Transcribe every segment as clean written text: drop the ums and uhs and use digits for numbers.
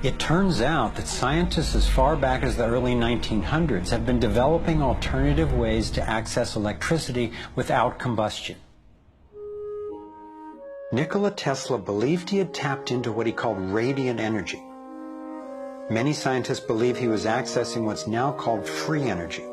It turns out that scientists as far back as the early 1900s have been developing alternative ways to access electricity without combustion. Nikola Tesla believed he had tapped into what he called radiant energy. Many scientists believe he was accessing what's now called free energy.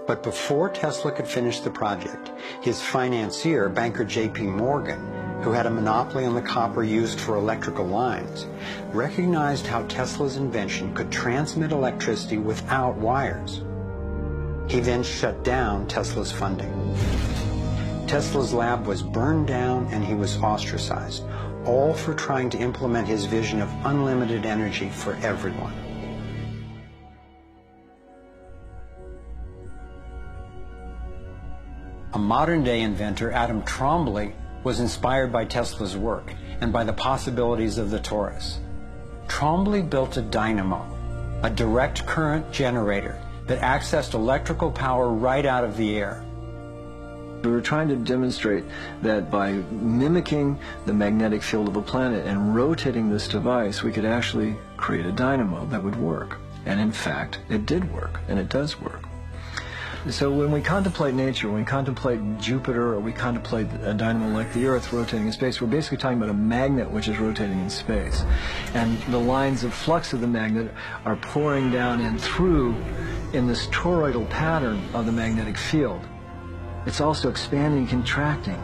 But before Tesla could finish the project, his financier, banker J.P. Morgan, who had a monopoly on the copper used for electrical lines, recognized how Tesla's invention could transmit electricity without wires. He then shut down Tesla's funding. Tesla's lab was burned down and he was ostracized, all for trying to implement his vision of unlimited energy for everyone. A modern-day inventor, Adam Trombly, was inspired by Tesla's work and by the possibilities of the torus. Trombly built a dynamo, a direct current generator that accessed electrical power right out of the air. We were trying to demonstrate that by mimicking the magnetic field of a planet and rotating this device, we could actually create a dynamo that would work. And in fact, it did work, and it does work. So when we contemplate nature, when we contemplate Jupiter, or we contemplate a dynamo like the Earth rotating in space, we're basically talking about a magnet which is rotating in space. And the lines of flux of the magnet are pouring down and through in this toroidal pattern of the magnetic field. It's also expanding and contracting.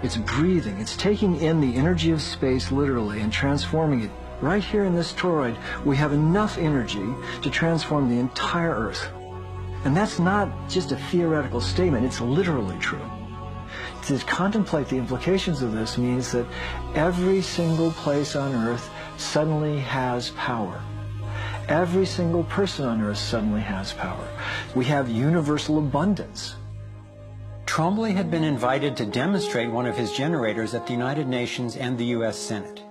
It's breathing. It's taking in the energy of space literally and transforming it. Right here in this toroid, we have enough energy to transform the entire Earth. And that's not just a theoretical statement, it's literally true. To contemplate the implications of this means that every single place on Earth suddenly has power. Every single person on Earth suddenly has power. We have universal abundance. Trombly had been invited to demonstrate one of his generators at the United Nations and the U.S. Senate.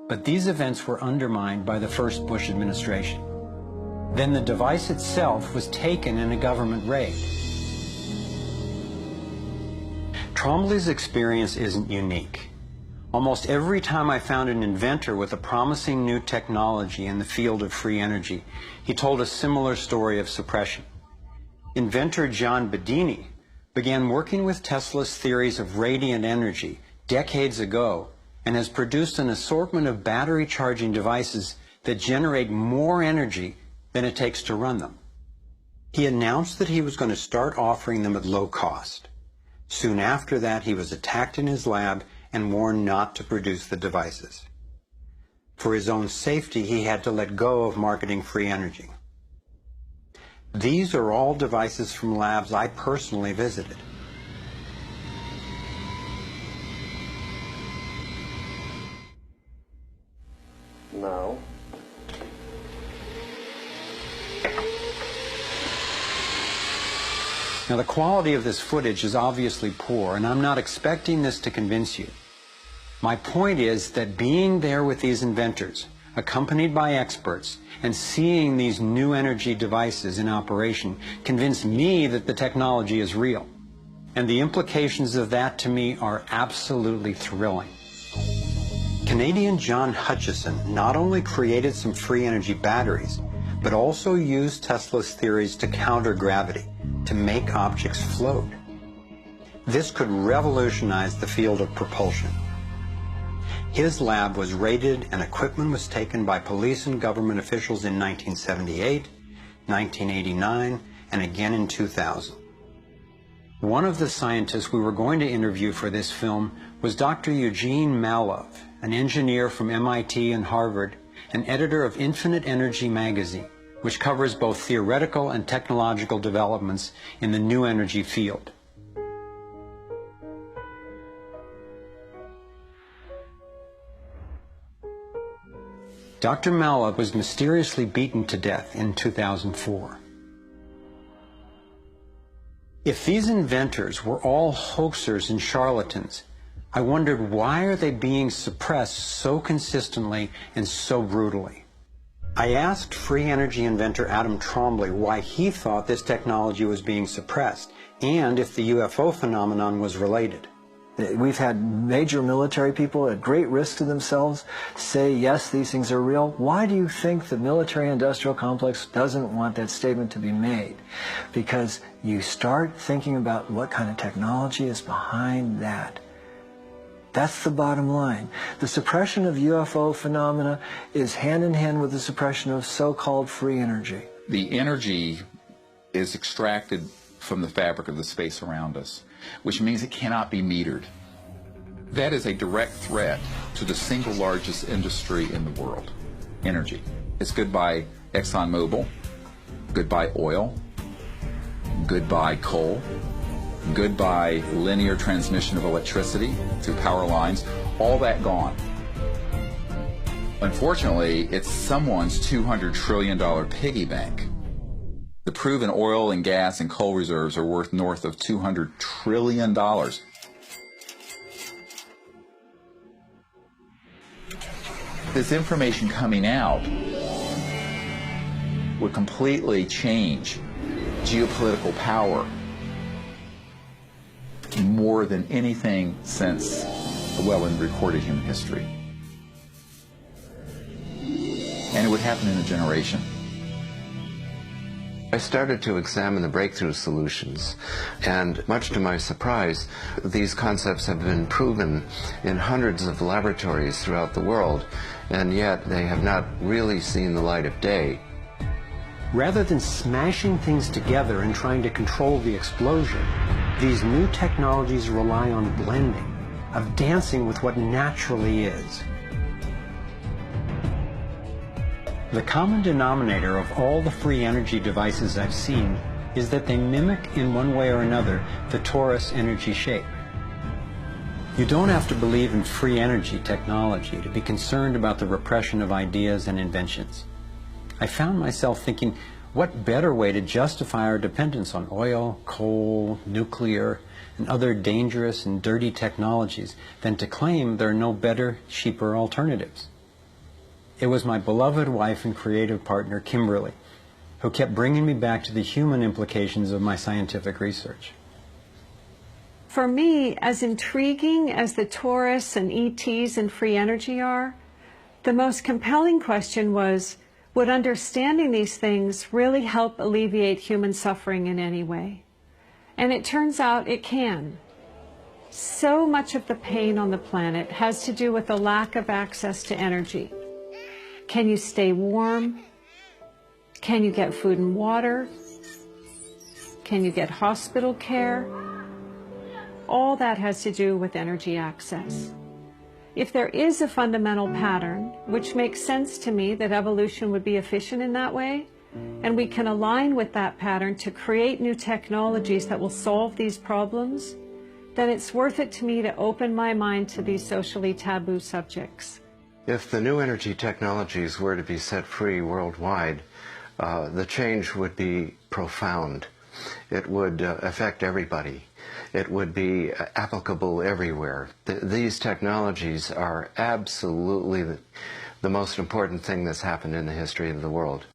But these events were undermined by the first Bush administration. Then the device itself was taken in a government raid. Trombly's experience isn't unique. Almost every time I found an inventor with a promising new technology in the field of free energy, he told a similar story of suppression. Inventor John Bedini began working with Tesla's theories of radiant energy decades ago and has produced an assortment of battery charging devices that generate more energy than it takes to run them. He announced that he was going to start offering them at low cost. Soon after that, he was attacked in his lab and warned not to produce the devices. For his own safety, he had to let go of marketing free energy. These are all devices from labs I personally visited. Now, Now, the quality of this footage is obviously poor, and I'm not expecting this to convince you. My point is that being there with these inventors, accompanied by experts, and seeing these new energy devices in operation convinced me that the technology is real. And the implications of that to me are absolutely thrilling. Canadian John Hutchison not only created some free energy batteries, but also used Tesla's theories to counter gravity, to make objects float. This could revolutionize the field of propulsion. His lab was raided and equipment was taken by police and government officials in 1978, 1989, and again in 2000. One of the scientists we were going to interview for this film was Dr. Eugene Mallove, an engineer from MIT and Harvard, and editor of Infinite Energy magazine, which covers both theoretical and technological developments in the new energy field. Dr. Mallove was mysteriously beaten to death in 2004. If these inventors were all hoaxers and charlatans, I wondered, why are they being suppressed so consistently and so brutally? I asked free energy inventor Adam Trombly why he thought this technology was being suppressed, and if the UFO phenomenon was related. We've had major military people at great risk to themselves say, yes, these things are real. Why do you think the military-industrial complex doesn't want that statement to be made? Because you start thinking about what kind of technology is behind that. That's the bottom line. The suppression of UFO phenomena is hand in hand with the suppression of so-called free energy. The energy is extracted from the fabric of the space around us, which means it cannot be metered. That is a direct threat to the single largest industry in the world, energy. It's goodbye ExxonMobil, goodbye oil, goodbye coal, goodbye linear transmission of electricity through power lines, all that gone. Unfortunately, it's someone's $200 trillion piggy bank. The proven oil and gas and coal reserves are worth north of $200 trillion. This information coming out would completely change geopolitical power more than anything since, well, in recorded human history. And it would happen in a generation. I started to examine the breakthrough solutions, and much to my surprise, these concepts have been proven in hundreds of laboratories throughout the world, and yet they have not really seen the light of day. Rather than smashing things together and trying to control the explosion, these new technologies rely on blending, of dancing with what naturally is. The common denominator of all the free energy devices I've seen is that they mimic in one way or another the torus energy shape. You don't have to believe in free energy technology to be concerned about the repression of ideas and inventions. I found myself thinking, what better way to justify our dependence on oil, coal, nuclear, and other dangerous and dirty technologies than to claim there are no better, cheaper alternatives? It was my beloved wife and creative partner, Kimberly, who kept bringing me back to the human implications of my scientific research. For me, as intriguing as the torus and ETs and free energy are, the most compelling question was, would understanding these things really help alleviate human suffering in any way? And it turns out it can. So much of the pain on the planet has to do with the lack of access to energy. Can you stay warm? Can you get food and water? Can you get hospital care? All that has to do with energy access. If there is a fundamental pattern, which makes sense to me that evolution would be efficient in that way, and we can align with that pattern to create new technologies that will solve these problems, then it's worth it to me to open my mind to these socially taboo subjects. If the new energy technologies were to be set free worldwide, the change would be profound. It would affect everybody. It would be applicable everywhere. These technologies are absolutely the most important thing that's happened in the history of the world.